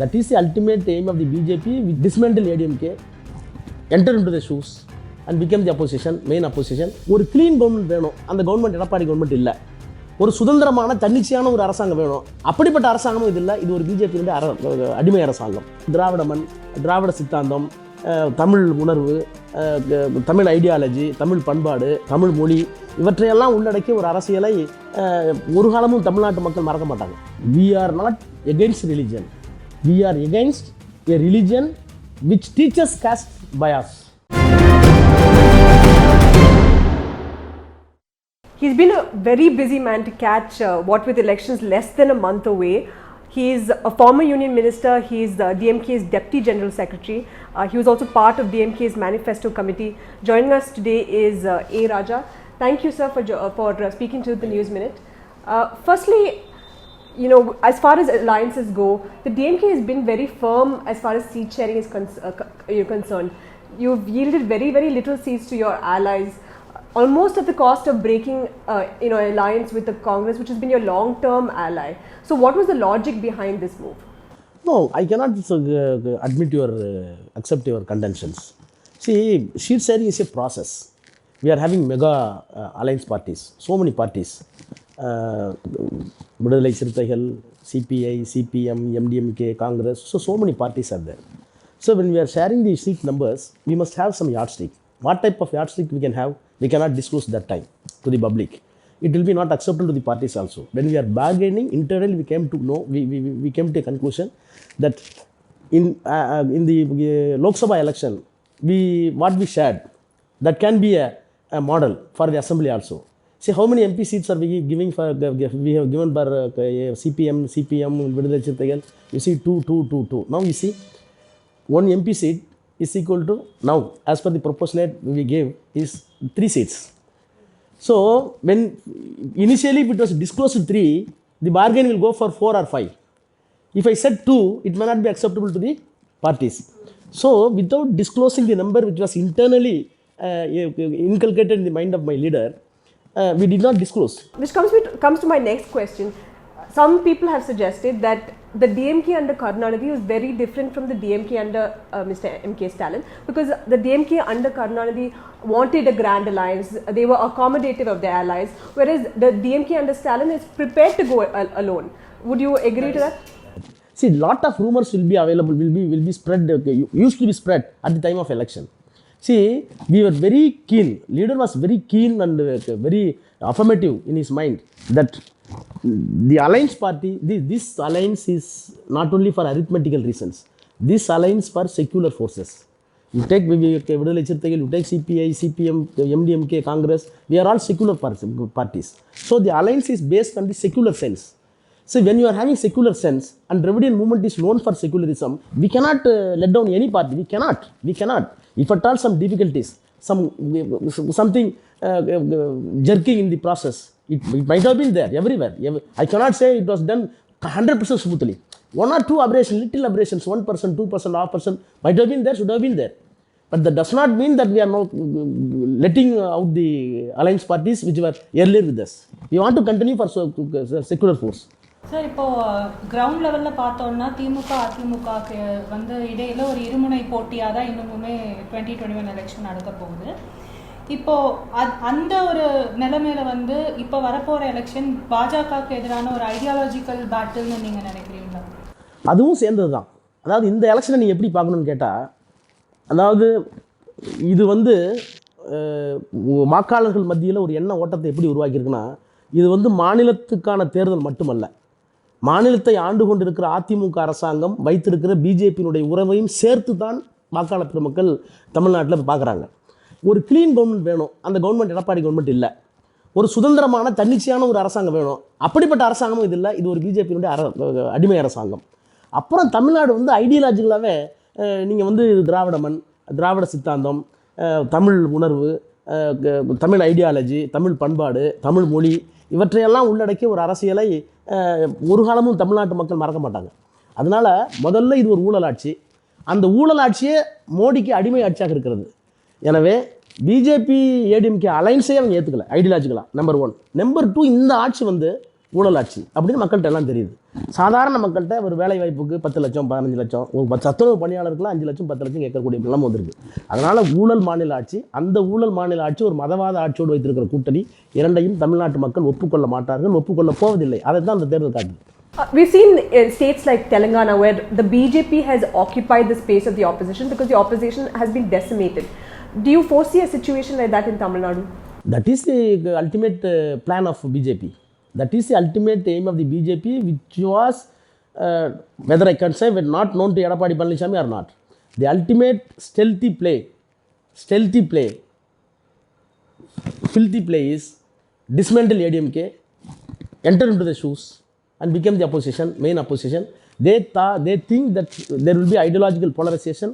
That is the ultimate aim of the BJP. We dismantle AIADMK, enter into the shoes and become the opposition, main opposition. ஒரு clean government வேணும். அந்த government Edappadi government இல்லை. ஒரு சுதந்திரமான தன்னிச்சையான ஒரு அரசாங்கம் வேணும். அப்படிப்பட்ட அரசாங்கமும் இது இல்லை. இது ஒரு பிஜேபியினுடைய அடிமை அரசாங்கம். திராவிடமன், திராவிட சித்தாந்தம், தமிழ் உணர்வு, தமிழ் ஐடியாலஜி, தமிழ் பண்பாடு, தமிழ் மொழி இவற்றையெல்லாம் உள்ளடக்கிய ஒரு அரசியலை ஒரு காலமும் தமிழ்நாட்டு மக்கள் மறக்க மாட்டாங்க. We are not against religion. We are against a religion which teaches caste bias. He's been a very busy man to catch, what with elections less than a month away. He is a former Union Minister, he is DMK's Deputy General Secretary. He was also part of DMK's Manifesto Committee. Joining us today is A. Raja. Thank you, sir, for speaking to the News Minute. Firstly, you know, as far as alliances go, the DMK has been very firm as far as seat sharing is concerned. You've yielded very, very little seats to your allies, almost at the cost of breaking, alliance with the Congress, which has been your long-term ally. So, what was the logic behind this move? No, I cannot accept your contentions. See, seat sharing is a process. We are having mega alliance parties, so many parties. விடுதலை சிறுத்தைகள், CPI, CPM, MDMK, Congress, so many parties are there. So when we are sharing the seat numbers, we must have some yardstick. What type of yardstick we can have, we cannot disclose that time to the public. It will be not acceptable to the parties also. When we are bargaining internally, we came to know, we came to a conclusion that in the Lok Sabha election, what we shared, that can be a model for the assembly also. See how many MP seats are we giving for, we have given for CPM, Vidudai Chirthagal. You see 2. Now you see 1 MP seat is equal to, now as per the proportionate we gave, is 3 seats. So when initially if it was disclosed 3, the bargain will go for 4 or 5. If I said 2, it may not be acceptable to the parties. So without disclosing the number which was internally inculcated in the mind of my leader, we did not disclose. Which comes to my next question. Some people have suggested that the DMK under Karunanidhi was very different from the DMK under Mr. M.K. Stalin, because the DMK under Karunanidhi wanted a grand alliance. They were accommodative of their allies, whereas the DMK under Stalin is prepared to go alone. Would you agree to that? See, lot of rumors will be available, will be spread, used to be spread at the time of election. See, we were very keen, leader was very keen and very affirmative in his mind that the alliance party, this alliance is not only for arithmetical reasons, this alliance for secular forces. You take Vidudai Chirthagal, you take CPI, CPM, MDMK, Congress, we are all secular parties. So the alliance is based on the secular sense. So when you are having secular sense and Dravidian movement is known for secularism, we cannot let down any party. We cannot. If at all some difficulties, something jerking in the process, it might have been there everywhere. I cannot say it was done 100% smoothly. 1 or 2 aberrations, little aberrations, 1%, 2%, 0.5% might have been there, should have been there. But that does not mean that we are not letting out the alliance parties which were earlier with us. We want to continue for secular force. Sir, இப்போது ground லெவலில் பார்த்தோன்னா திமுக அதிமுகக்கு வந்து இடையில் ஒரு இருமுனை போட்டியாக தான் இன்னுமே 2021 எலெக்ஷன் நடக்க போகுது. இப்போது அந்த ஒரு நிலைமையில வந்து இப்போ வரப்போகிற எலெக்ஷன் பாஜகவுக்கு எதிரான ஒரு ஐடியாலஜிக்கல் பேட்டில்னு நீங்கள் நினைக்கிறீங்களா? அதுவும் சேர்ந்தது தான். அதாவது இந்த எலெக்ஷனை நீங்கள் எப்படி பார்க்கணுன்னு கேட்டால், அதாவது இது வந்து வாக்காளர்கள் மத்தியில் ஒரு எண்ண ஓட்டத்தை எப்படி உருவாக்கியிருக்குன்னா, இது வந்து மாநிலத்துக்கான தேர்தல் மட்டுமல்ல, மாநிலத்தை ஆண்டு கொண்டிருக்கிற அதிமுக அரசாங்கம் வைத்திருக்கிற பிஜேபியினுடைய உறவையும் சேர்த்து தான் வாக்காளர் பெருமக்கள் தமிழ்நாட்டில் பார்க்குறாங்க. ஒரு க்ளீன் கவர்மெண்ட் வேணும். அந்த கவர்மெண்ட் எடப்பாடி கவர்மெண்ட் இல்லை. ஒரு சுதந்திரமான தன்னிச்சையான ஒரு அரசாங்கம் வேணும். அப்படிப்பட்ட அரசாங்கமும் இது இல்லை. இது ஒரு பிஜேபியினுடைய அடிமை அரசாங்கம். அப்புறம் தமிழ்நாடு வந்து ஐடியாலஜிக்கலாகவே நீங்கள் வந்து திராவிடமன், திராவிட சித்தாந்தம், தமிழ் உணர்வு, தமிழ் ஐடியாலஜி, தமிழ் பண்பாடு, தமிழ் மொழி இவற்றையெல்லாம் உள்ளடக்கிய ஒரு அரசியலை ஒரு காலமும் தமிழ்நாட்டு மக்கள் மறக்க மாட்டாங்க. அதனால் முதல்ல இது ஒரு ஊழல் ஆட்சி. அந்த ஊழல் ஆட்சியே மோடிக்கு அடிமை ஆட்சியாக இருக்கிறது. எனவே பிஜேபி ஏடிஎம்கே அலைன்ஸே அவங்க ஏற்றுக்கல ஐடியாலஜிக்கலாக. நம்பர் 1. நம்பர் 2, இந்த ஆட்சி வந்து ஊழல் ஆட்சி அப்படின்னு மக்கள்கிட்ட எல்லாம் தெரியுது. சாதாரண மக்கள்கிட்ட ஒரு வேலை வாய்ப்புக்கு 10 லட்சம் 15 லட்சம், ஒரு சத்துணவு பணியாளருக்குலாம் 5 லட்சம் 10 லட்சம் கேட்கக்கூடிய நிலைமை வந்திருக்கு. அதனால் ஊழல் மாநில ஆட்சி, அந்த ஊழல் மாநில ஆட்சி ஒரு மதவாத ஆட்சியோடு வைத்திருக்கிற கூட்டணி, இரண்டையும் தமிழ்நாட்டு மக்கள் ஒப்புக்கொள்ள மாட்டார்கள், ஒப்புக்கொள்ள போவதில்லை. அதை தான் அந்த தேர்தல் காட்டுது. We've seen states like Telangana where the BJP has occupied the space of the opposition because the opposition has been decimated. Do you foresee a situation like that in Tamil Nadu? That is the ultimate plan of BJP. That is the ultimate aim of the BJP, which was, whether I can say, not known to Edappadi Palaniswamy or not. The ultimate stealthy play, filthy play is dismantle AIADMK, enter into the shoes and become the opposition, main opposition. They think that there will be ideological polarization,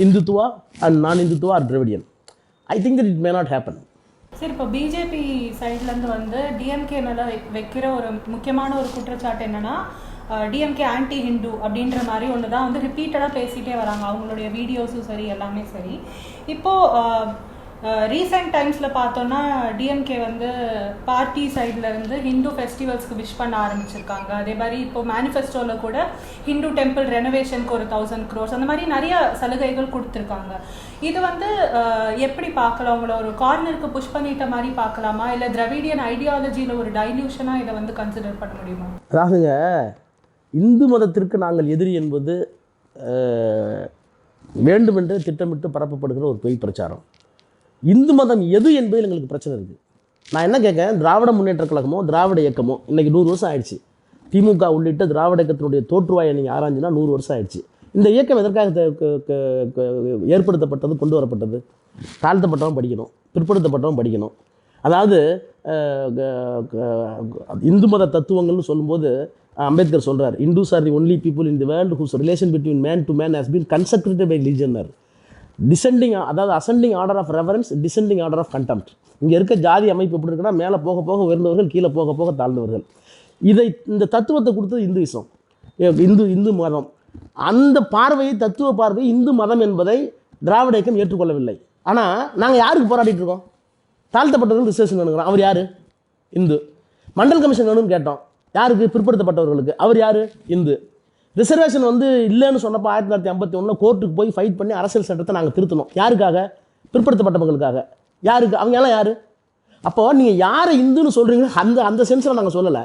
Hindutva and non-Hindutva or Dravidian. I think that it may not happen. சரி, இப்போ BJP சைட்லேருந்து வந்து DMK மேலே வைக்கிற ஒரு முக்கியமான ஒரு குற்றச்சாட்டு என்னென்னா, டிஎம்கே ஆன்டி ஹிந்து அப்படின்ற மாதிரி ஒன்று தான் வந்து ரிப்பீட்டடாக பேசிகிட்டே வராங்க. அவங்களுடைய வீடியோஸும் சரி, எல்லாமே சரி. இப்போது ரீசெண்ட் டைம்ஸில் பார்த்தோன்னா டிஎம்கே வந்து பார்ட்டி சைட்லேருந்து ஹிந்து ஃபெஸ்டிவல்ஸ்க்கு விஷ் பண்ண ஆரம்பிச்சிருக்காங்க. அதே மாதிரி இப்போ மேனிஃபெஸ்டோவில் கூட ஹிந்து டெம்பிள் ரெனோவேஷனுக்கு ஒரு 1000 crores அந்த மாதிரி நிறைய சலுகைகள் கொடுத்துருக்காங்க. இது வந்து எப்படி பார்க்கலாம்? அவங்கள ஒரு கார்னருக்கு புஷ் பண்ணிட்ட மாதிரி பார்க்கலாமா, இல்லை திராவிடியன் ஐடியாலஜியில் ஒரு டைல்யூஷனாக இதை வந்து கன்சிடர் பண்ண முடியுமா? அதாவதுங்க, இந்து மதத்திற்கு நாங்கள் எதிரி என்பது வேண்டுமென்று திட்டமிட்டு பரப்பப்படுகிற ஒரு பொய் பிரச்சாரம். இந்து மதம் எது என்பதில் எங்களுக்கு பிரச்சனை இருக்குது. நான் என்ன கேட்கேன், திராவிட முன்னேற்ற கழகமோ திராவிட இயக்கமோ இன்றைக்கி 100 வருஷம் ஆயிடுச்சு. திமுக உள்ளிட்ட திராவிட இயக்கத்தினுடைய தோற்றுவாயை நீங்கள் ஆராய்ஞ்சினா 100 வருஷம் ஆயிடுச்சு. இந்த இயக்கம் எதற்காக ஏற்படுத்தப்பட்டது, கொண்டு வரப்பட்டது? தாழ்த்தப்பட்டவன் படிக்கணும், பிற்படுத்தப்பட்டவன் படிக்கணும். அதாவது இந்து மத தத்துவங்கள்னு சொல்லும்போது அம்பேத்கர் சொல்கிறார், Hindus are the only people in the world whose relation between man to man has been consecrated by religion. Descending, அதாவது ascending order of reverence, descending order of contempt. இங்கே இருக்க ஜாதி அமைப்பு எப்படி இருக்குன்னா, மேலே போக போக உயர்ந்தவர்கள், கீழே போக போக தாழ்ந்தவர்கள். இந்த தத்துவத்தை கொடுத்தது இந்துயிசம், இந்து மதம். அந்த பார்வையை, தத்துவ பார்வை இந்து மதம் என்பதை திராவிட இயக்கம் ஏற்றுக்கொள்ளவில்லை. ஆனால் நாங்கள் யாருக்கு போராடிட்டு இருக்கோம்? தாழ்த்தப்பட்டவர்கள் ரிசர்வேஷன் வேணுங்கிறோம். அவர் யார்? இந்து. மண்டல் கமிஷன் வேணும்னு கேட்டோம். யாருக்கு? பிற்படுத்தப்பட்டவர்களுக்கு. அவர் யார்? இந்து. ரிசர்வேஷன் வந்து இல்லைன்னு சொன்னப்போ 1951 கோர்ட்டுக்கு போய் ஃபைட் பண்ணி அரசியல் சட்டத்தை நாங்கள் திருத்தணும். யாருக்காக? பிற்படுத்தப்பட்ட மக்களுக்காக. யாருக்கு? அவங்க எல்லாம் யார்? அப்போது நீங்கள் யாரை இந்துன்னு சொல்கிறீங்களோ அந்த சென்ஸில் நாங்கள் சொல்லலை.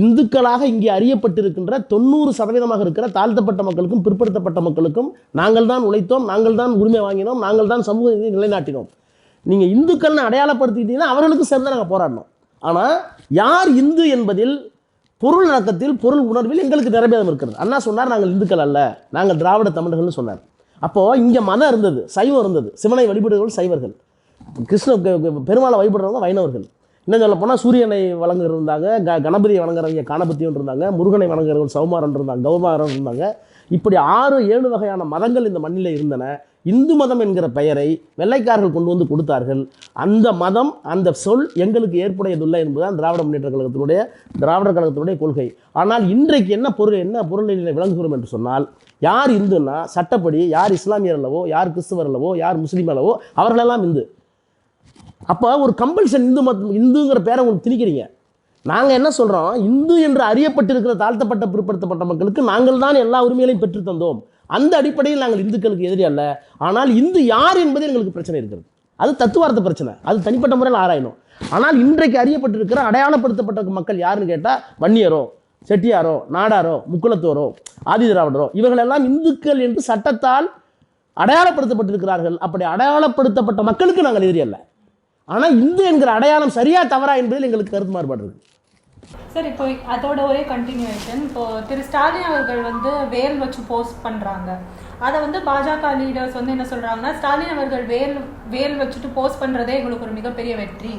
இந்துக்களாக இங்கே அறியப்பட்டிருக்கின்ற 90% இருக்கிற தாழ்த்தப்பட்ட மக்களுக்கும் பிற்படுத்தப்பட்ட மக்களுக்கும் நாங்கள் தான் உழைத்தோம், நாங்கள் தான் உரிமை வாங்கினோம், நாங்கள் தான் சமூக நீதியை நிலைநாட்டினோம். நீங்கள் இந்துக்கள்னு அடையாளப்படுத்திக்கிட்டீங்கன்னா அவர்களுக்கு சேர்ந்து நாங்கள் போராடணும். ஆனால் யார் இந்து என்பதில், பொருள் இணக்கத்தில், பொருள் உணர்வில் எங்களுக்கு நிரபேதம் இருக்கிறது. அண்ணா சொன்னார், நாங்கள் இந்துக்கள் அல்ல, நாங்கள் திராவிட தமிழர்கள்னு சொன்னார். அப்போது இங்கே மதம் இருந்தது, சைவம் இருந்தது. சிவனை வழிபடுகிறவர்கள் சைவர்கள், கிருஷ்ண பெருமாளை வழிபடுறவங்க வைணவர்கள். இன்னும் சொல்ல போனால் சூரியனை வழங்குறது இருந்தாங்க, கணபதியை வணங்குறவங்க காணபத்தியம் இருந்தாங்க, முருகனை வணங்குறவர்கள் சௌமாரன் இருந்தாங்க, கௌமாரன் இருந்தாங்க. இப்படி 6-7 வகையான மதங்கள் இந்த மண்ணில் இருந்தன. இந்து மதம் என்கிற பெயரை வெள்ளைக்காரர்கள் கொண்டு வந்து கொடுத்தார்கள். அந்த மதம், அந்த சொல் எங்களுக்கு ஏற்புடையதில்லை என்பதுதான் திராவிட முன்னேற்ற கழகத்தினுடைய கொள்கை. ஆனால் இன்றைக்கு என்ன பொருளில் விளங்குகிறோம் என்று சொன்னால், யார் இந்துன்னா சட்டப்படி யார் இஸ்லாமியர் அல்லவோ, யார் கிறிஸ்துவர் அல்லவோ, யார் முஸ்லீம் அல்லவோ அவர்களெல்லாம் இந்து. அப்போ ஒரு கம்பல்ஷன் இந்துங்கிற பேரை உங்களுக்கு திணிக்கிறீங்க. நாங்கள் என்ன சொல்கிறோம், இந்து என்று அறியப்பட்டிருக்கிற தாழ்த்தப்பட்ட பிற்படுத்தப்பட்ட மக்களுக்கு நாங்கள் தான் எல்லா உரிமைகளையும் பெற்று தந்தோம். அந்த அடிப்படையில் நாங்கள் இந்துக்களுக்கு எதிரி அல்ல. ஆனால் இந்து யார் என்பதில் எங்களுக்கு பிரச்சனை இருக்கிறது. அது தத்துவார்த்த பிரச்சனை, அது தனிப்பட்ட முறையில் ஆராயணும். ஆனால் இன்றைக்கு அறியப்பட்டிருக்கிற அடையாளப்படுத்தப்பட்ட மக்கள் யாருன்னு கேட்டால், வன்னியரோ, செட்டியாரோ, நாடாரோ, முக்குளத்தோரோ, ஆதி திராவிடரோ, இவர்களெல்லாம் இந்துக்கள் என்று சட்டத்தால் அடையாளப்படுத்தப்பட்டிருக்கிறார்கள். அப்படி அடையாளப்படுத்தப்பட்ட மக்களுக்கு நாங்கள் எதிரி அல்ல. ஆனால் இந்து என்கிற அடையாளம் சரியா தவறா என்பதில் எங்களுக்கு கருத்து மாறுபாடு இருக்குது. சார், இப்போ அதோட ஒரே கண்டினியூஷன், இப்போ திரு ஸ்டாலின் அவர்கள் வந்து வேல் வச்சு போஸ்ட் பண்ணுறாங்க. அதை வந்து பாஜக லீடர்ஸ் வந்து என்ன சொல்கிறாங்கன்னா, ஸ்டாலின் அவர்கள் வேல் வச்சுட்டு போஸ்ட் பண்ணுறதே எங்களுக்கு ஒரு மிகப்பெரிய வெற்றி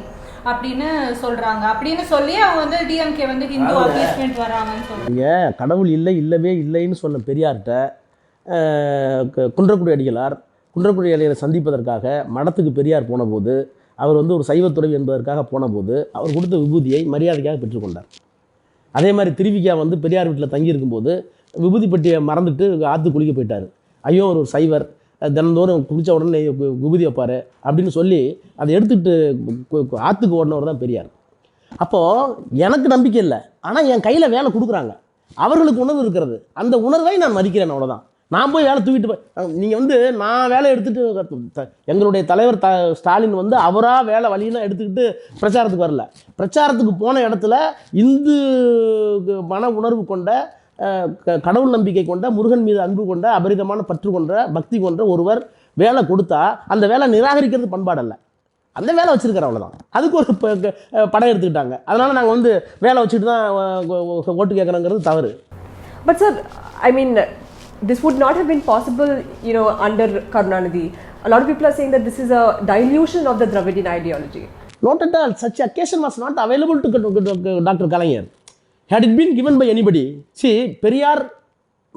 அப்படின்னு சொல்கிறாங்க. அப்படின்னு சொல்லி அவங்க வந்து டிஎம்கே வந்து ஹிந்து அபீஸ்மெண்ட் வராங்கன்னு சொல்லுவாங்க. கடவுள் இல்லவே இல்லைன்னு சொன்ன பெரியார்கிட்ட குன்றக்குடி அடிகளாரை சந்திப்பதற்காக மடத்துக்கு பெரியார் போன போது, அவர் வந்து ஒரு சைவத்துறவி என்பதற்காக போனபோது அவர் கொடுத்த விபூதியை மரியாதைக்காக பெற்றுக்கொண்டார். அதே மாதிரி திருவிக்கா வந்து பெரியார் வீட்டில் தங்கியிருக்கும்போது விபூதி பெட்டியை மறந்துட்டு ஆற்று குளிக்க போயிட்டார். ஐயோ ஒரு சைவர், தினந்தோறும் குளித்த உடனே விபூதி வைப்பார் அப்படின்னு சொல்லி அதை எடுத்துக்கிட்டு ஆற்றுக்கு ஓடினவர் தான் பெரியார். அப்போது எனக்கு நம்பிக்கை இல்லை, ஆனால் என் கையில் வேலை கொடுக்குறாங்க, அவர்களுக்கு உணர்வு இருக்கிறது, அந்த உணர்வை நான் மதிக்கிறேன், அவ்வளோதான். நான் போய் வேலை தூக்கிட்டு நீங்கள் நான் வேலை எடுத்துகிட்டு எங்களுடைய தலைவர் ஸ்டாலின் அவராக வேலை வழியெல்லாம் எடுத்துக்கிட்டு பிரச்சாரத்துக்கு வரல. பிரச்சாரத்துக்கு போன இடத்துல இந்து மன உணர்வு கொண்ட, கடவுள் நம்பிக்கை கொண்ட, முருகன் மீது அன்பு கொண்ட, அபரிதமான பற்று கொண்ட, பக்தி கொண்ட ஒருவர் வேலை கொடுத்தா அந்த வேலை நிராகரிக்கிறது பண்பாடல்ல, அந்த வேலை வச்சுருக்கிற, அவ்வளோதான். அதுக்கு ஒரு படம் எடுத்துக்கிட்டாங்க, அதனால் நாங்கள் வேலை வச்சுட்டு தான் ஓட்டு கேட்குறோங்கிறது தவறு. But sir, I mean, this would not have been possible, under Karunanidhi. A lot of people are saying that this is a dilution of the Dravidian ideology. Not at all. Such occasion was not available to Dr. Kalaignar. Had it been given by anybody, see, Periyar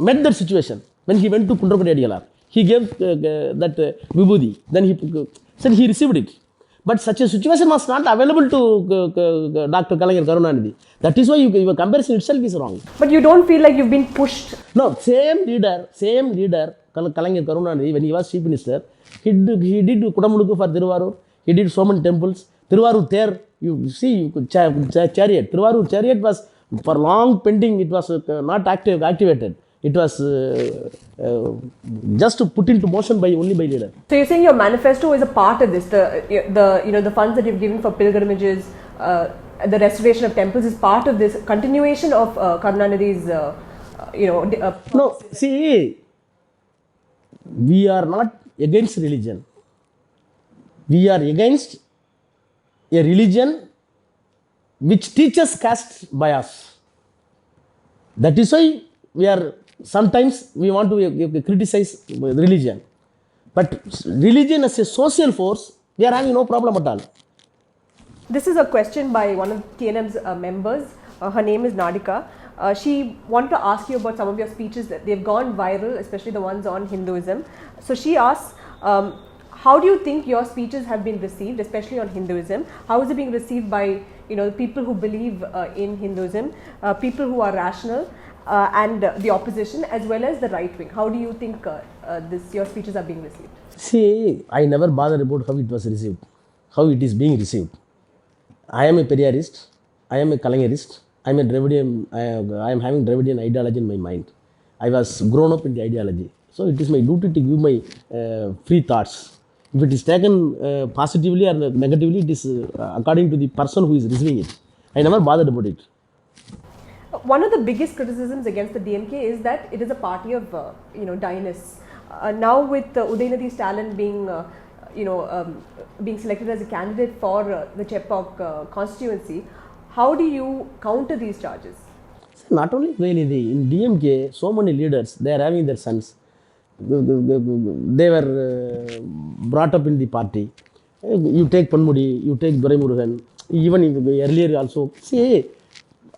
met that situation when he went to Kundrakudi Adigalar. He gave that vibhuti. Then he said he received it. But such a situation was not available to Dr. Kalaignar Karunanidhi. That is why your comparison itself is wrong. But you don't feel like you've been pushed? No, same leader, Kalaignar Karunanidhi, when he was chief minister, he did Kudamuluku for Thiruvarur. He did so many temples. Thiruvarur there, you see, chariot. Thiruvarur chariot was for long pending. It was not activated. It was just put into motion only by leader. So you're saying your manifesto is a part of this. The funds that you've given for pilgrimages, the restoration of temples is part of this continuation of Karunanidhi's. No, see, we are not against religion. We are against a religion which teaches caste bias. That is why sometimes we want to criticize religion. But religion as a social force, we are having no problem at all. This is a question by one of TNM's members. Her name is Nadika. She wanted to ask you about some of your speeches that they've gone viral, especially the ones on Hinduism. So she asks, how do you think your speeches have been received, especially on Hinduism? How is it being received by people who believe in Hinduism, people who are rational, and the opposition, as well as the right wing? How do you think your speeches are being received? See, I never bothered about how it was received, how it is being received. I am a Periyarist, I am a Kalaignerist, I am a Dravidian, I am having Dravidian ideology in my mind. I was grown up in the ideology. So it is my duty to give my free thoughts. If it is taken positively or negatively, it is according to the person who is receiving it. I never bothered about it. One of the biggest criticisms against the DMK is that it is a party of dynasts. Now with Udayanidhi Stalin being selected as a candidate for the Cheppok constituency, how do you counter these charges? Not only Udayanidhi, in DMK, so many leaders, they are having their sons. They were brought up in the party. You take Panmudi, you take Durai Murugan, even earlier also. See,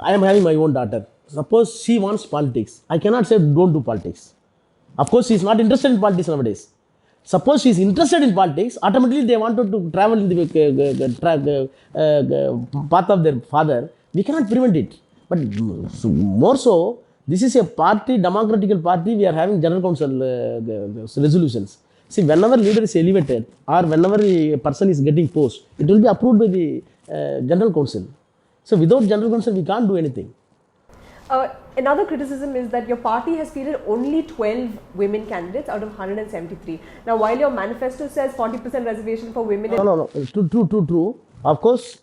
I am having my own daughter. Suppose she wants politics, I cannot say don't do politics. Of course, she is not interested in politics nowadays. Suppose she is interested in politics, automatically they wanted to travel in the path of their father. We cannot prevent it. But more so, this is a party, democratical party. We are having general council resolutions. See, whenever leader is elevated or whenever a person is getting post, it will be approved by the general council. So without general council, we can't do anything. Another criticism is that your party has fielded only 12 women candidates out of 173. Now, while your manifesto says 40% reservation for women... No. True. Of course,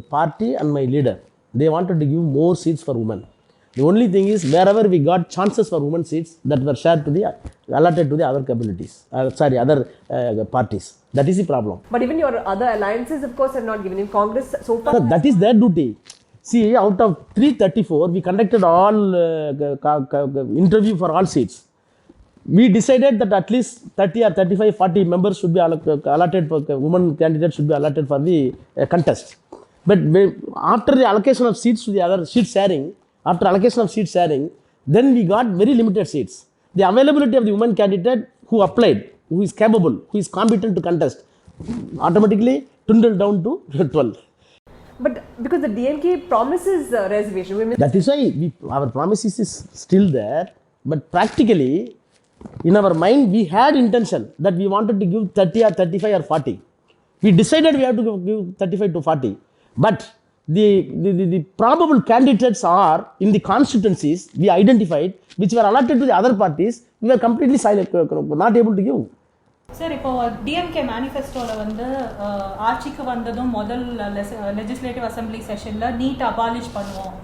party and my leader, they wanted to give more seats for women. The only thing is, wherever we got chances for women seats, that were shared to allotted to the other capabilities, other parties. That is the problem. But even your other alliances, of course, have not given in Congress so far. No, that is their duty. See, out of 334, we conducted all interview for all seats. We decided that at least 30 or 35, 40 members should be allotted for women candidates should be allotted for the contest. But after the allocation of seats to the other seat sharing, then we got very limited seats. The availability of the woman candidate who applied, who is capable, who is competent to contest, automatically dwindled down to 12. But because the DMK promises reservation, women... That is why our promises is still there. But practically, in our mind, we had intention that we wanted to give 30 or 35 or 40. We decided we have to give 35 to 40. But the probable candidates are in the constituencies we identified, which were allotted to the other parties, we were completely silent, not able to give. Sir இப்போ DMK மேனிஃபெஸ்டோவில் வந்து ஆட்சிக்கு வந்ததும் முதல் legislative assembly செஷனில் NEET abolish பண்ணுவோம்,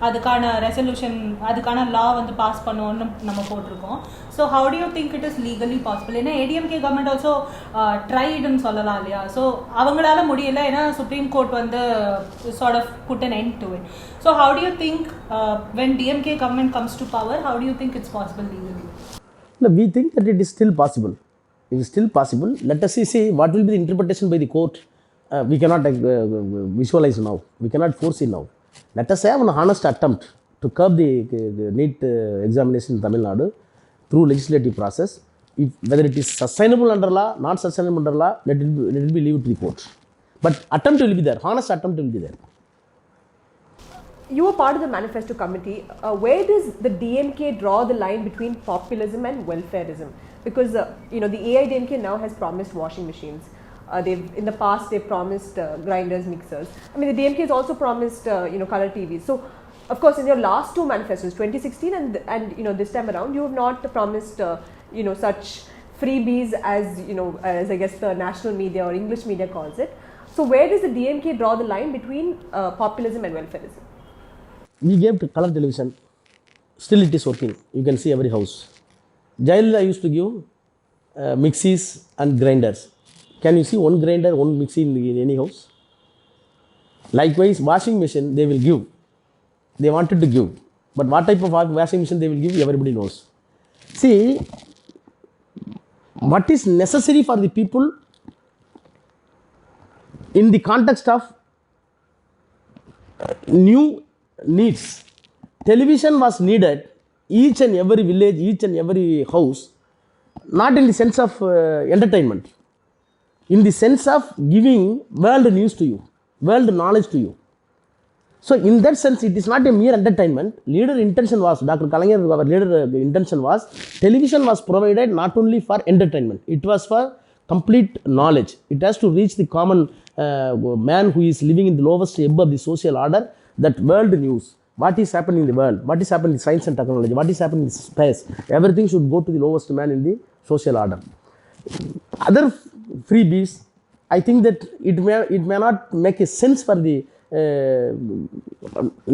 அதுக்கான resolution அதுக்கான லா வந்து பாஸ் பண்ணுவோம்னு நம்ம போட்டிருக்கோம். So how do you think it is legally possible? ஏன்னா ஏடிஎம்கே கவர்மெண்ட் ஆல்சோ ட்ரைடுன்னு சொல்லலாம் இல்லையா? ஸோ அவங்களால முடியல, ஏன்னா சுப்ரீம் கோர்ட் வந்து sort of put an end to it. So how do you think when DMK government comes to power, how do you think it's possible legally? No, we think that it is still possible. It is still possible. Let us see what will be the interpretation by the court. We cannot visualize now. We cannot foresee now. Let us have an honest attempt to curb the NEET examination in Tamil Nadu through legislative process. Whether it is sustainable under law, not sustainable under law, let it be leave to the court. But attempt will be there. Honest attempt will be there. You were part of the manifesto committee. Where does the DMK draw the line between populism and welfarism? Because the AIADMK now has promised washing machines. In the past they've promised grinders, mixers. I mean, the DMK has also promised color TVs. So of course in your last two manifestos, 2016 and this time around, you have not promised such freebies as I guess the national media or English media calls it. So where does the DMK draw the line between populism and welfarism? We gave to color television. Still it is working. You can see every house. Jayalalitha used to give mixies and grinders. Can you see one grinder, one mixie in any house? Likewise, washing machine they will give. They wanted to give. But what type of washing machine they will give, everybody knows. See, what is necessary for the people in the context of new needs. Television was needed each and every village, each and every house, not in the sense of entertainment, in the sense of giving world news to you, world knowledge to you. So in that sense, it is not a mere entertainment. Leader intention was, Dr. Kalaignar, our leader intention was, television was provided not only for entertainment, it was for complete knowledge. It has to reach the common man who is living in the lowest ebb of the social order, that world news, what is happening in the world, what is happening in science and technology, what is happening in space, everything should go to the lowest man in the social order. Other freebies, I think that it may not make a sense for the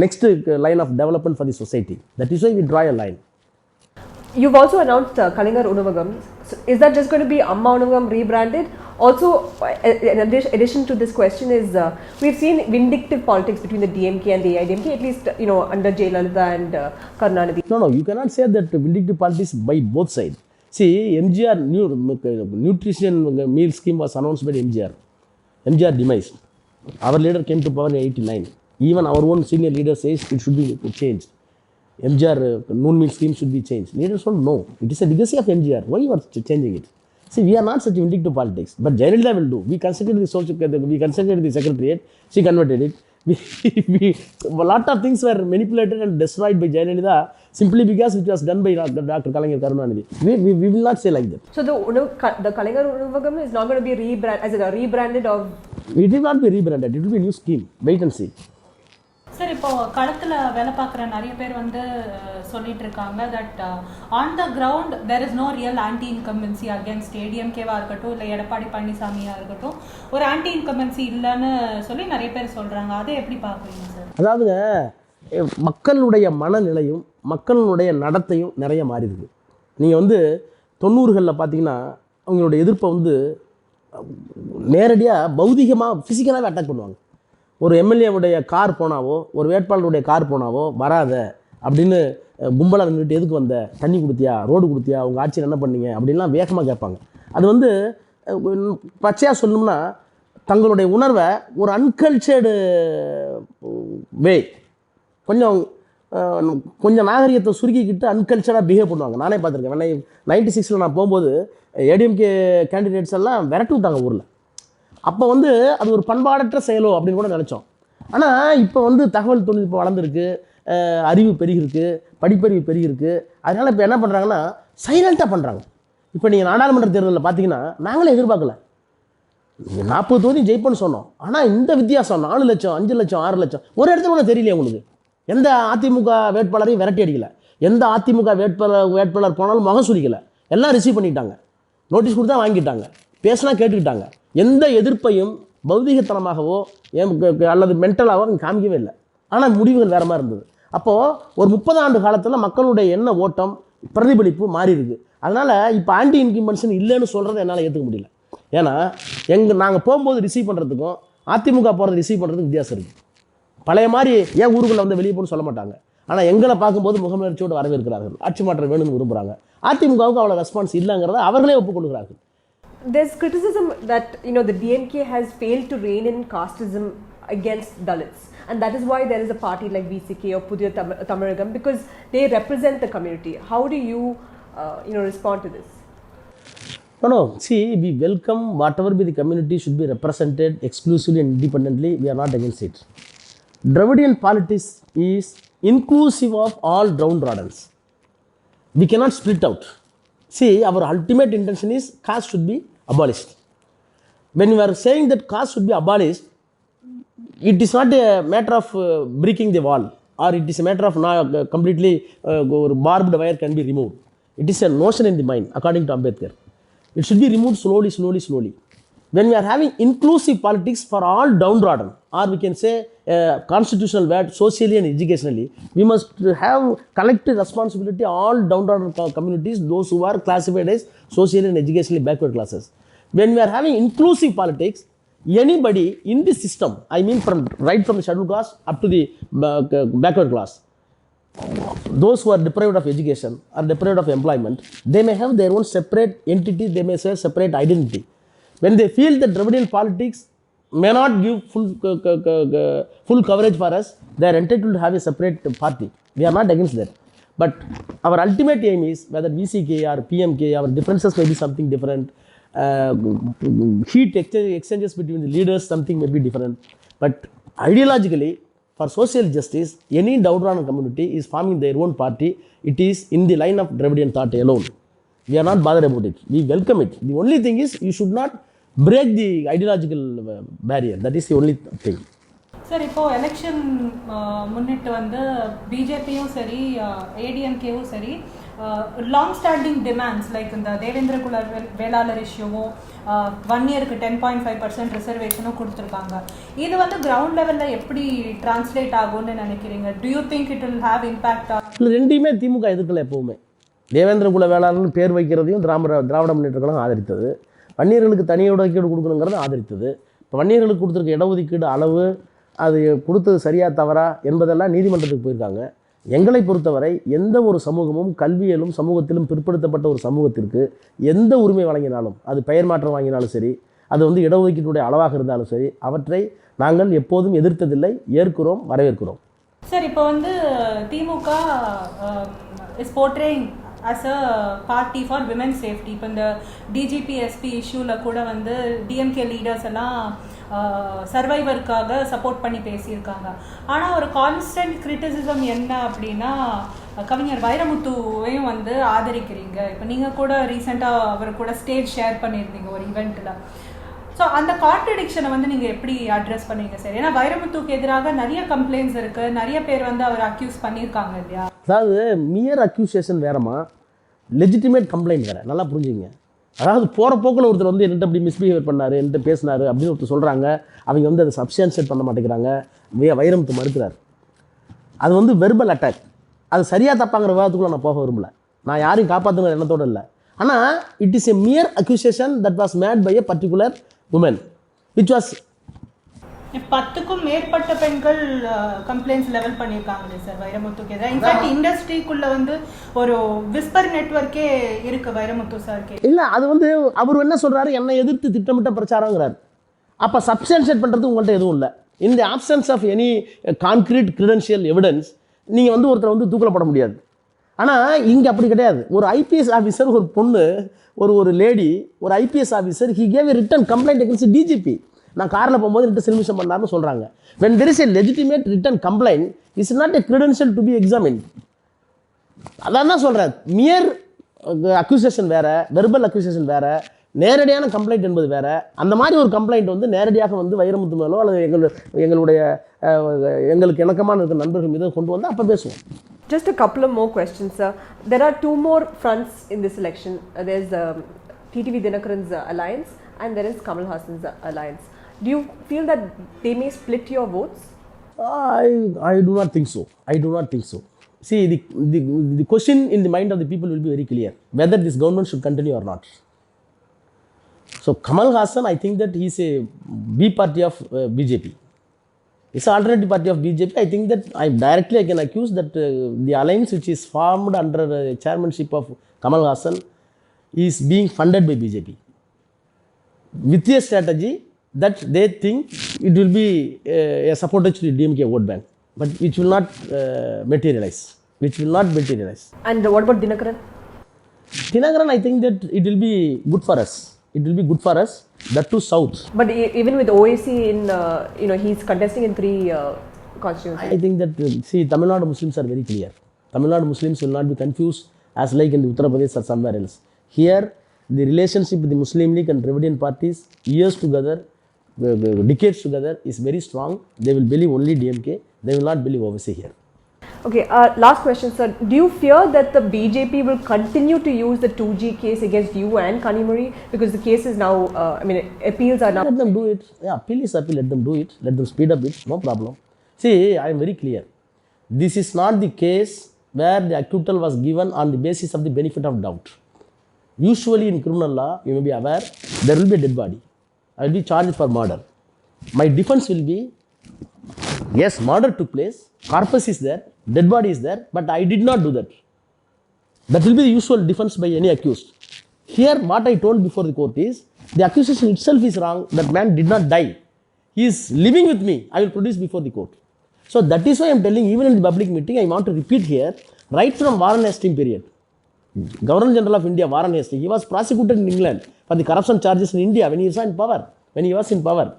next line of development for the society. That is why we draw a line. You've also announced Kalaignar Unavagam. So is that just going to be Amma Unavagam rebranded? Also, in addition to this question is, we've seen vindictive politics between the DMK and the AIADMK, at least under Jayalalitha and Karunanidhi. No, you cannot say that vindictive politics by both sides. See, MGR nutrition meal scheme was announced by MGR. MGR demised. Our leader came to power in 1989. Even our own senior leader says it should be changed. MGR noon meal scheme should be changed. Leaders don't know. It is a legacy of MGR. Why you are changing it? See, we are not such vindictive politics. But Jayalalitha will do. We considered the secretariat. She converted it. A lot of things were manipulated and destroyed by Jayalalitha simply because it was done by Dr. Kalaignar Karunanidhi. We will not say like that. So the Kalaignar Unavagam is not going to be rebranded of... It will not be rebranded. It will be a new scheme. Wait and see. Sir, இப்போ களத்தில் வேலை பார்க்குற நிறைய பேர் வந்து சொல்லிட்டு இருக்காங்க that on the ground there is no real anti incumbency against ஏடிஎம்கேவாக இருக்கட்டும், இல்லை எடப்பாடி பழனிசாமியாக இருக்கட்டும், ஒரு ஆன்டி இன்கம்பன்சி இல்லைன்னு சொல்லி நிறைய பேர் சொல்கிறாங்க. அதை எப்படி பார்க்குறீங்க சார்? அதாவதுங்க, மக்களுடைய மனநிலையும் மக்களுடைய நடத்தையும் நிறைய மாறி இருக்கு. நீங்கள் வந்து 90களில் பார்த்தீங்கன்னா அவங்களுடைய எதிர்ப்பை வந்து நேரடியாக பௌதிகமாக ஃபிசிக்கலாகவே அட்டாக் பண்ணுவாங்க. ஒரு எம்எல்ஏவுடைய கார் போனாவோ, ஒரு வேட்பாளருடைய கார் போனாவோ வராத அப்படின்னு கும்பலாக நின்றுட்டு, எதுக்கு வந்த, தண்ணி கொடுத்தியா, ரோடு கொடுத்தியா, உங்கள் ஆட்சியில் என்ன பண்ணீங்க அப்படின்லாம் வேகமாக கேட்பாங்க. அது வந்து பச்சையாக சொல்லணும்னா தங்களுடைய உணர்வை ஒரு அன்கல்ச்சர்டு வே, கொஞ்சம் நாகரிகத்தை சுருக்கிக்கிட்டு அன்கல்ச்சராக பிஹேவ் பண்ணுவாங்க. நானே பார்த்துருக்கேன். 96 நான் போகும்போது ஏடிஎம்கே கேண்டிடேட்ஸ் எல்லாம் விரட்டி விட்டாங்க ஊரில். அப்போ வந்து அது ஒரு பண்பாடற்ற செயலோ அப்படின்னு கூட நினச்சோம். ஆனால் இப்போ வந்து தகவல் தொழில்நுட்பம் வளர்ந்துருக்கு, அறிவு பெருகிருக்கு, படிப்பறிவு பெருகிருக்கு. அதனால் இப்போ என்ன பண்ணுறாங்கன்னா சைலண்ட்டாக பண்ணுறாங்க. இப்போ நீங்கள் நாடாளுமன்ற தேர்தலில் பார்த்தீங்கன்னா நாங்களே எதிர்பார்க்கல. 40 தொகுதி ஜெயிப்போன்னு சொன்னோம். ஆனால் இந்த வித்தியாசம் 4 லட்சம் 5 லட்சம் 6 லட்சம் ஒரு இடத்துல கூட தெரியலையே உங்களுக்கு. எந்த அதிமுக வேட்பாளரையும் விரட்டி அடிக்கலை, எந்த அதிமுக வேட்பாளர் போனாலும் முகம் சுளிக்கலை, எல்லாம் ரிசீவ் பண்ணிட்டாங்க, நோட்டீஸ் கொடுத்தா வாங்கிட்டாங்க, பேசினா கேட்டுக்கிட்டாங்க. எந்த எதிர்ப்பையும் பௌதிகத்தனமாகவோ அல்லது மென்டலாகவோ காமிக்கவே இல்லை. ஆனால் முடிவுகள் வேறு மாதிரி இருந்தது. அப்போது ஒரு 30 ஆண்டு காலத்தில் மக்களுடைய எண்ண ஓட்டம் பிரதிபலிப்பு மாறி இருக்குது. அதனால் இப்போ ஆன்டி இன்கிம்பன்ஷன் இல்லைன்னு சொல்கிறத என்னால் ஏற்றுக்க முடியல. ஏன்னா நாங்கள் போகும்போது ரிசீவ் பண்ணுறதுக்கும் அதிமுக போகிறது ரிசீவ் பண்ணுறதுக்கு வித்தியாசம் இருக்குது. பழைய மாதிரி ஏன் ஊருக்குள்ளே வந்து வெளியே போகணும்னு சொல்ல மாட்டாங்க. ஆனால் எங்களை பார்க்கும்போது முகமலர்ச்சியோடு வரவேற்கிறார்கள், ஆட்சி மாற்றம் வேணும்னு விரும்புகிறாங்க. அதிமுகவுக்கு அவ்வளோ ரெஸ்பான்ஸ் இல்லைங்கிறத அவர்களே ஒப்புக்கொள்கிறார்கள். There's criticism that the DMK has failed to rein in casteism against Dalits, and that is why there is a party like VCK or Pudhiya Tamilagam, because they represent the community. How do you respond to this? No, see, we welcome whatever be the community should be represented exclusively and independently. We are not against it. Dravidian politics is inclusive of all downtrodden. We cannot split out. See, our ultimate intention is caste should be abolished. When we are saying that caste should be abolished, it is not a matter of breaking the wall, or it is a matter of completely barbed wire can be removed. It is a notion in the mind, according to Ambedkar. It should be removed slowly. When we are having inclusive politics for all downtrodden, or we can say constitutional word, socially and educationally, we must have collective responsibility all downtrodden communities, those who are classified as socially and educationally backward classes. When we are having inclusive politics, anybody in this system, I mean right from the scheduled caste up to the backward class, those who are deprived of education or deprived of employment, they may have their own separate entity, they may say separate identity. When they feel that Dravidian politics may not give full coverage for us, they are entitled to have a separate party. We are not against that. But our ultimate aim is, whether VCK or PMK, our differences may be something different. Heat exchanges between the leaders, something may be different. But ideologically, for social justice, any downtrodden community is forming their own party. It is in the line of Dravidian thought alone. We are not bothered about it. We welcome it. The only thing is, you should not break the ideological barrier. That is the only thing. Sir, இப்போ election முன்னிட்டு வந்து பிஜேபியும் சரி ஏடிஎம்கேவும் சரி long standing demands like இந்த தேவேந்திர குல வேளாளர் இஷ்யூவும் 1 இயருக்கு 10.5% ரிசர்வேஷனும் கொடுத்துருக்காங்க. இது வந்து கிரவுண்ட் லெவலில் எப்படி டிரான்ஸ்லேட் ஆகும்னு நினைக்கிறீங்க? To you think it will have impact? ரெண்டையுமே திமுக எதிர்க்கல. எப்போவுமே தேவேந்திர குல வேளாளர்னு பேர் வைக்கிறதையும் திராவிட முன்னேற்ற கழகம் ஆதரித்தது. வன்னியர்களுக்கு தனி இடஒதுக்கீடு கொடுக்கணுங்கிறத ஆதரித்தது. இப்போ வன்னியர்களுக்கு கொடுத்துருக்க இடஒதுக்கீடு அளவு, அது கொடுத்தது சரியா தவறா என்பதெல்லாம் நீதிமன்றத்துக்கு போயிருக்காங்க. எங்களை பொறுத்தவரை எந்த ஒரு சமூகமும் கல்வியிலும் சமூகத்திலும் பிற்படுத்தப்பட்ட ஒரு சமூகத்திற்கு எந்த உரிமை வழங்கினாலும், அது பெயர் மாற்றம் வாங்கினாலும் சரி, அது வந்து இடஒதுக்கீட்டுடைய அளவாக இருந்தாலும் சரி, அவற்றை நாங்கள் எப்போதும் எதிர்த்ததில்லை, ஏற்கிறோம், வரவேற்கிறோம். சார், இப்போ வந்து DMK is portraying as a party for women's safety. இப்போ இந்த டிஜிபி எஸ்பி இஷ்யூவில் கூட வந்து டிஎம்கே லீடர்ஸ் எல்லாம் சர்வைவருக்காக சப்போர்ட் பண்ணி பேசியிருக்காங்க. ஆனால் ஒரு கான்ஸ்டன்ட் கிரிட்டிசிசம் என்ன அப்படின்னா, கவிஞர் வைரமுத்துவையும் வந்து ஆதரிக்கிறீங்க. இப்போ நீங்கள் கூட ரீசெண்டாக அவர் கூட ஸ்டேஜ் ஷேர் பண்ணியிருந்தீங்க ஒரு ஈவெண்ட்டில். ஸோ அந்த கான்ட்ரடிக்ஷனை வந்து நீங்கள் எப்படி அட்ரஸ் பண்ணுவீங்க சார்? ஏன்னா வைரமுத்துக்கு எதிராக நிறைய கம்ப்ளைண்ட்ஸ் இருக்குது, நிறைய பேர் வந்து அவர் அக்யூஸ் பண்ணியிருக்காங்க இல்லையா? அதாவது மியர் அக்யூசியேஷன் வேறமா, லெஜிட்டிமேட் கம்ப்ளைண்ட் வேறு. நல்லா புரிஞ்சுங்க. அதாவது போகிற போக்கில் ஒருத்தர் வந்து என்கிட்ட அப்படி மிஸ்பிஹேவ் பண்ணார், என்கிட்ட பேசினார் அப்படின்னு ஒருத்தர் சொல்கிறாங்க. அவங்க வந்து அதை சப்ஸ்டான்ஷியேட் பண்ண மாட்டேங்கிறாங்க. வைரமுத்து மறுக்கிறார். அது வந்து வெர்பல் அட்டாக். அது சரியாக தப்பாங்கிற விவாதத்துக்குள்ள நான் போக விரும்பல. நான் யாரையும் காப்பாற்றுங்கிற எண்ணத்தோடு இல்லை. ஆனால் it is a mere accusation that was made by a particular woman which was 10க்கும் மேற்பட்ட பெண்கள் கம்ப்ளைண்ட்ஸ் லெவல் பண்ணியிருக்காங்களே சார் வைரமுத்துக்கு எதிராக. இன்ஃபேக்ட் இண்டஸ்ட்ரிக்குள்ள வந்து ஒரு விஸ்பர் நெட்வொர்க்கே இருக்கு வைரமுத்து சார்க்கே. இல்லை, அது வந்து அவர் என்ன சொல்கிறாரு, என்னை எதிர்த்து திட்டமிட்ட பிரச்சாரங்கிறார். அப்போ சப்ஸ்டான்ஷியேட் பண்ணுறது உங்கள்கிட்ட எதுவும் இல்லை. In the absence of any concrete credential evidence நீங்கள் வந்து ஒருத்தரை வந்து தூக்கில் போட முடியாது. ஆனால் இங்கே அப்படி கிடையாது. ஒரு ஐபிஎஸ் ஆஃபீஸர், ஒரு பொண்ணு, ஒரு லேடி, ஒரு IPS officer, he gave a return complaint against DGP. நான் காரில் போகும்போது ரெண்டு சில்மிஷம் பண்ணார்னு சொல்கிறாங்க. when there is a legitimate written complaint, is not a credential to be examined. அதான் தான் சொல்கிறேன். மியர் அக்யூசேஷன் வேறு, வெர்பல் அக்யூசேஷன் வேறு, நேரடியான கம்ப்ளைண்ட் என்பது வேற. அந்த மாதிரி ஒரு கம்ப்ளைண்ட் வந்து நேரடியாக வந்து வைரமுத்து மேலோ அல்லது எங்களுடைய எங்களுக்கு இணக்கமான இருக்கிற நண்பர்கள் மீது கொண்டு வந்து அப்போ பேசுவோம். Just a couple of more questions, sir. There are two more fronts in this election. There's TTV Dinakaran's alliance and there is Kamal Haasan's alliance. Do you feel that they may split your votes? I do not think so. I do not think so. See, the question in the mind of the people will be very clear, whether this government should continue or not. So Kamal Haasan, I think that he is a B party of BJP. It's an alternative party of BJP. I think that I can accuse that the alliance which is formed under the chairmanship of Kamal Haasan is being funded by BJP with a strategy that they think it will be a supporter to the DMK vote bank, but which will not materialize. And what about Dinakaran? Dinakaran, I think that it will be good for us. That too south. But even with OAC he's contesting in 3 constituencies. I think that, see, Tamil Nadu Muslims are very clear. Tamil Nadu Muslims will not be confused as like in the Uttar Pradesh or somewhere else. Here, the relationship with the Muslim League and Dravidian parties, years together, decades together, is very strong. They will believe only DMK. They will not believe OAC here. Okay, last question, sir. Do you fear that the BJP will continue to use the 2G case against you and Kanimuri? Because the case is now, appeals are now... Let them do it. Yeah, appeal is appeal. Let them do it. Let them speed up it. No problem. See, I am very clear. This is not the case where the acquittal was given on the basis of the benefit of doubt. Usually in criminal law, you may be aware, there will be a dead body. I will be charged for murder. My defense will be, yes, murder took place, corpus is there, dead body is there, but I did not do that. That will be the usual defense by any accused. Here, what I told before the court is, the accusation itself is wrong, that man did not die. He is living with me, I will produce before the court. So that is why I am telling, even in the public meeting, I want to repeat here, right from Warren Hastings period. Governor General of India, Warren Hastings, he was prosecuted in England for the corruption charges in India when he was in power.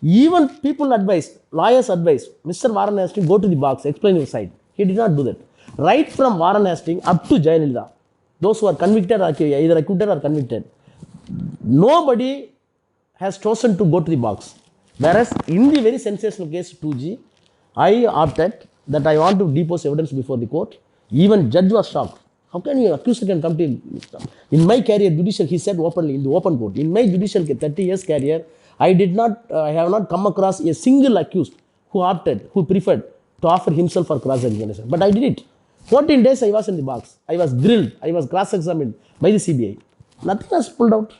Even people advised, lawyers advised, Mr. Warren Hastings, go to the box, explain your side. He did not do that. Right from Warren Hastings up to Jayalalitha, those who are convicted are either acquitted or convicted, nobody has chosen to go to the box. Whereas in the very sensational case 2G, I opted that I want to depose evidence before the court. Even judge was shocked. How can you accuse can come to... In my career, judicial, he said openly in the open court, in my judicial 30 years career, I have not come across a single accused who preferred to offer himself for cross-examination. But I did it. 14 days I was in the box. I was grilled. I was cross-examined by the CBI. Nothing was pulled out.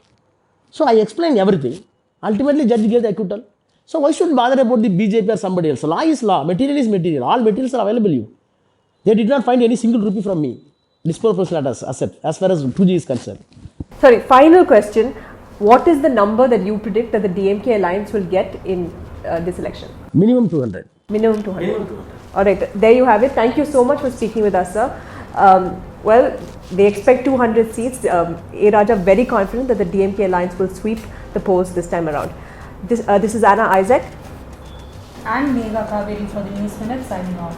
So I explained everything. Ultimately, judge gave the acquittal. So why should bother about the BJP or somebody else? Law is law. Material is material. All materials are available to you. They did not find any single rupee from me. Disproportionate asset as far as 2G is concerned. Sorry, final question. What is the number that you predict that the DMK alliance will get in this election? Minimum 200. Minimum 200. All right, there you have it. Thank you so much for speaking with us, sir. Well, they expect 200 seats. A. Raja very confident that the DMK alliance will sweep the polls this time around. This is Anna Isaac and Megha Kaveri for the News Minute signing off.